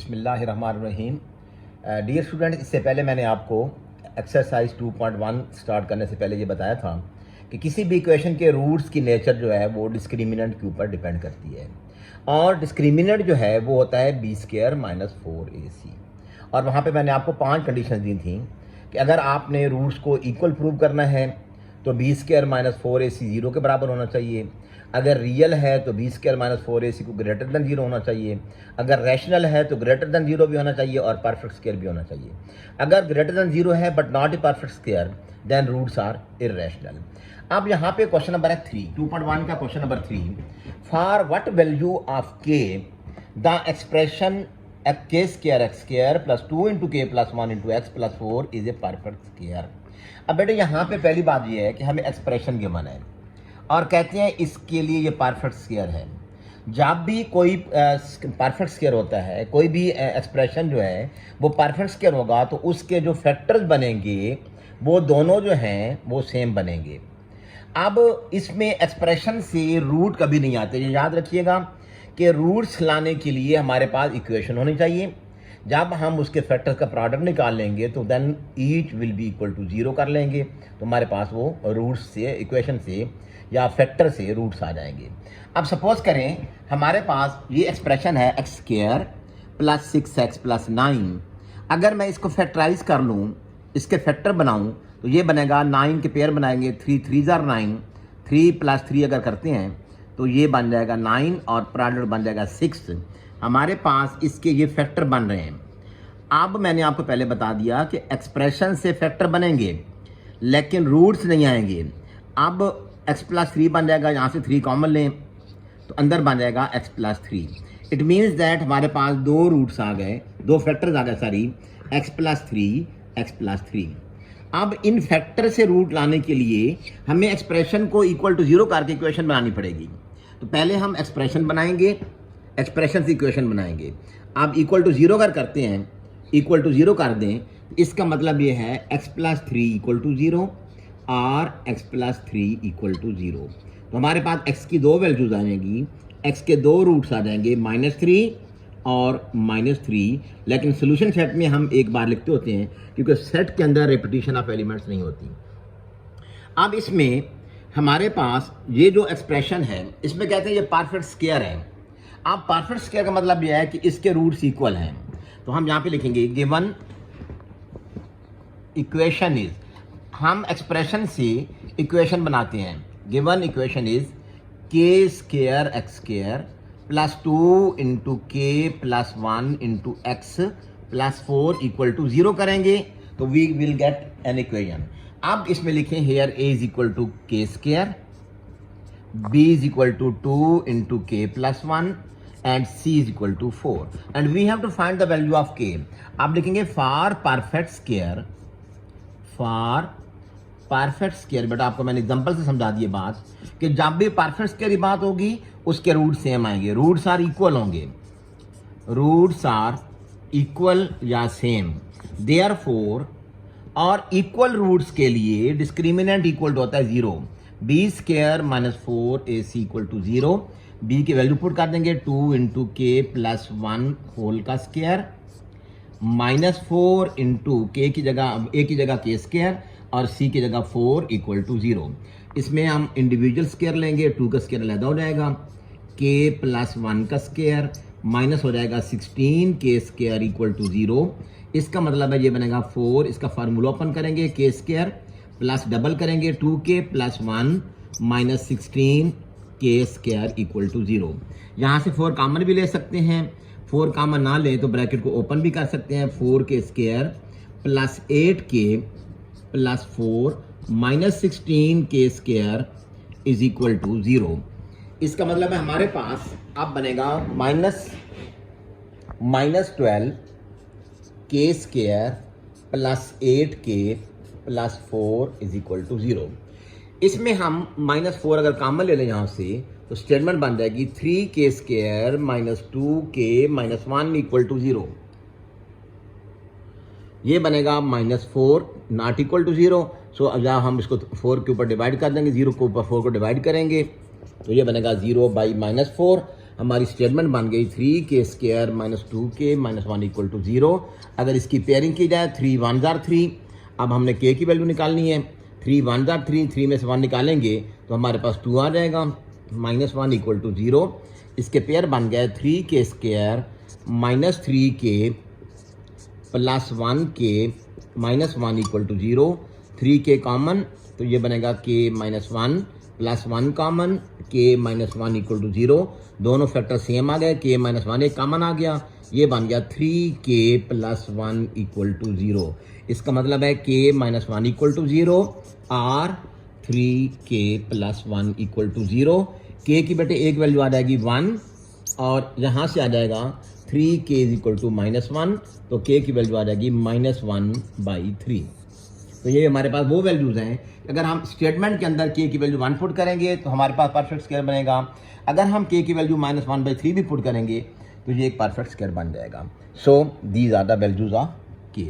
बिस्मिल्लाहिर्रहमानिर्रहीम। Dear student, इससे पहले मैंने आपको एक्सरसाइज 2.1 स्टार्ट करने से पहले ये बताया था कि किसी भी इक्वेशन के रूट्स की नेचर जो है वो डिस्क्रिमिनेंट के ऊपर डिपेंड करती है, और डिस्क्रिमिनेंट जो है वो होता है b² माइनस 4ac। और वहाँ पे मैंने आपको 5 कंडीशन दी थी कि अगर आपने रूट्स को इक्वल प्रूव करना है तो b² माइनस 4ac 0 के बराबर होना चाहिए। अगर रियल है तो b² माइनस 4ac को ग्रेटर देन 0 होना चाहिए। अगर रैशनल है तो ग्रेटर देन 0 भी होना चाहिए और परफेक्ट स्क्वायर भी होना चाहिए। अगर ग्रेटर देन 0 है but not a perfect square then roots are irrational. अब यहाँ पे क्वेश्चन नंबर है 3, 2.1 का question number 3। For what value of k the expression k² x² plus 2 into k plus 1 into x plus 4 is a perfect square. अब बेटे यहाँ पे पहली बात ये है कि हमें एक्सप्रेशन गिवन है और कहते हैं इसके लिए ये परफेक्ट स्क्वायर है। जब भी कोई परफेक्ट स्क्वायर होता है, कोई भी एक्सप्रेशन जो है वो परफेक्ट स्क्वायर होगा तो उसके जो फैक्टर्स बनेंगे वो दोनों जो हैं वो सेम बनेंगे। अब इसमें एक्सप्रेशन से रूट कभी नहीं आते, ये याद रखिएगा कि रूट्स लाने के लिए हमारे पास इक्वेशन होनी चाहिए। जब हम उसके फैक्टर्स का प्रोडक्ट निकाल लेंगे तो then each will be equal to 0 कर लेंगे तो हमारे पास वो रूट्स से, इक्वेशन से या फैक्टर से रूट्स आ जाएंगे। अब सपोज करें हमारे पास ये एक्सप्रेशन है x² प्लस 6x प्लस 9। अगर मैं इसको फैक्टराइज कर लूँ, इसके फैक्टर बनाऊँ तो ये बनेगा 9 के पेयर बनाएंगे, 3 3 जार 9, 3 प्लस 3 अगर करते हैं तो ये बन जाएगा 9 और प्रोडक्ट बन जाएगा 6। हमारे पास इसके ये फैक्टर बन रहे हैं। अब मैंने आपको पहले बता दिया कि एक्सप्रेशन से फैक्टर बनेंगे लेकिन रूट्स नहीं आएंगे। अब x प्लस 3 बन जाएगा, यहाँ से 3 कॉमन लें तो अंदर बन जाएगा x plus 3। It means that हमारे पास दो रूट्स आ गए, दो फैक्टर्स आ गए, sorry, x plus 3, x plus 3। अब इन फैक्टर से रूट लाने के लिए हमें एक्सप्रेशन को इक्वल टू 0 करके इक्वेशन बनानी पड़ेगी। तो पहले हम एक्सप्रेशन बनाएंगे, एक्सप्रेशन से इक्वेशन बनाएंगे। अब इक्वल टू 0 अगर करते हैं, इक्वल टू 0 कर दें तो इसका मतलब ये है x प्लस 3 इक्वल टू 0 और x प्लस 3 इक्वल टू 0। तो हमारे पास x की दो वैल्यूज आ जाएंगी, x के दो रूट्स आ जाएंगे -3 और -3। लेकिन सोल्यूशन सेट में हम एक बार लिखते होते हैं क्योंकि सेट के अंदर रिपीटिशन ऑफ एलिमेंट्स नहीं होती। अब इसमें हमारे पास ये जो एक्सप्रेशन है इसमें कहते हैं ये परफेक्ट स्क्वायर है। अब परफेक्ट स्क्वायर का मतलब यह है कि इसके रूट्स इक्वल हैं। तो हम यहाँ पे लिखेंगे गिवन इक्वेशन इज, हम एक्सप्रेशन से इक्वेशन बनाते हैं। Given equation is k² x² plus 2 into k plus 1 into x plus 4 equal to 0 करेंगे तो we will get an equation. अब इसमें लिखें here a is equal to k², b is equal to 2 into k plus 1 and c is equal to 4 and we have to find the value of k। आप लिखेंगे for perfect square, for perfect square. बेटा आपको मैंने example से समझा दी बात कि जब भी परफेक्ट स्क्वायर की बात होगी उसके रूट सेम आएंगे, रूट्स आर इक्वल होंगे, रूट्स आर इक्वल या सेम। देयरफॉर और इक्वल रूट्स के लिए डिस्क्रिमिनेंट इक्वल टू होता है 0। b² minus 4ac equal to 0। b की वैल्यू पुट कर देंगे 2 इंटू के प्लस 1 होल का स्क्वायर माइनस 4 इंटू के की जगह a की जगह k² और c की जगह 4 इक्वल टू 0। इसमें हम इंडिविजुअल स्क्वायर लेंगे, 2 का स्क्वायर अलग हो जाएगा, k प्लस 1 का स्क्वायर माइनस हो जाएगा 16k² इक्वल टू 0। इसका मतलब है ये बनेगा 4। इसका फार्मूला ओपन करेंगे k² प्लस डबल करेंगे 2k plus 1 minus 16k² equal to 0। यहाँ से 4 कॉमन भी ले सकते हैं, 4 कॉमन ना ले तो ब्रैकेट को ओपन भी कर सकते हैं। 4k² plus 8k plus 4 minus 16k² is equal to 0। इसका मतलब है हमारे पास अब बनेगा -12k² plus 8k plus 4 is equal to 0। इसमें हम -4 अगर कॉमन ले लें यहाँ से तो स्टेटमेंट बन जाएगी 3k² minus 2k minus 1 equal to 0। ये बनेगा -4 नॉट इक्वल टू 0। सो जब हम इसको 4 के ऊपर डिवाइड कर देंगे, 0 के ऊपर 4 को डिवाइड करेंगे तो ये बनेगा 0 बाई -4। हमारी स्टेटमेंट बन गई 3k² minus 2k minus 1 equal to 0। अगर इसकी पेयरिंग की जाए 3 1 जार 3, अब हमने k की वैल्यू निकालनी है। 3 1 जार 3, 3 में से 1 निकालेंगे तो हमारे पास 2 आ जाएगा, माइनस 1 इक्वल टू 0। इसके पेयर बन गए 3k² minus 3k plus 1k minus 1 equal to 0। 3k common तो ये बनेगा k minus 1 plus 1 common, k minus 1 equal to 0। दोनों फैक्टर सेम आ गए, k माइनस 1 एक कॉमन आ गया, ये बन गया 3k प्लस 1 इक्वल टू 0। इसका मतलब है k माइनस 1 इक्वल टू 0 और 3k plus 1 equal to 0। k की बेटे एक वैल्यू आ जाएगी 1 और यहाँ से आ जाएगा 3k is equal to minus 1, तो k की वैल्यू आ जाएगी माइनस 1/3। तो ये हमारे पास वो वैल्यूज़ हैं। अगर हम स्टेटमेंट के अंदर k की वैल्यू 1 पुट करेंगे तो हमारे पास परफेक्ट स्क्वायर बनेगा। अगर हम k की वैल्यू माइनस 1/3 भी पुट करेंगे तो ये एक परफेक्ट स्क्वायर बन जाएगा। So these are the values of k।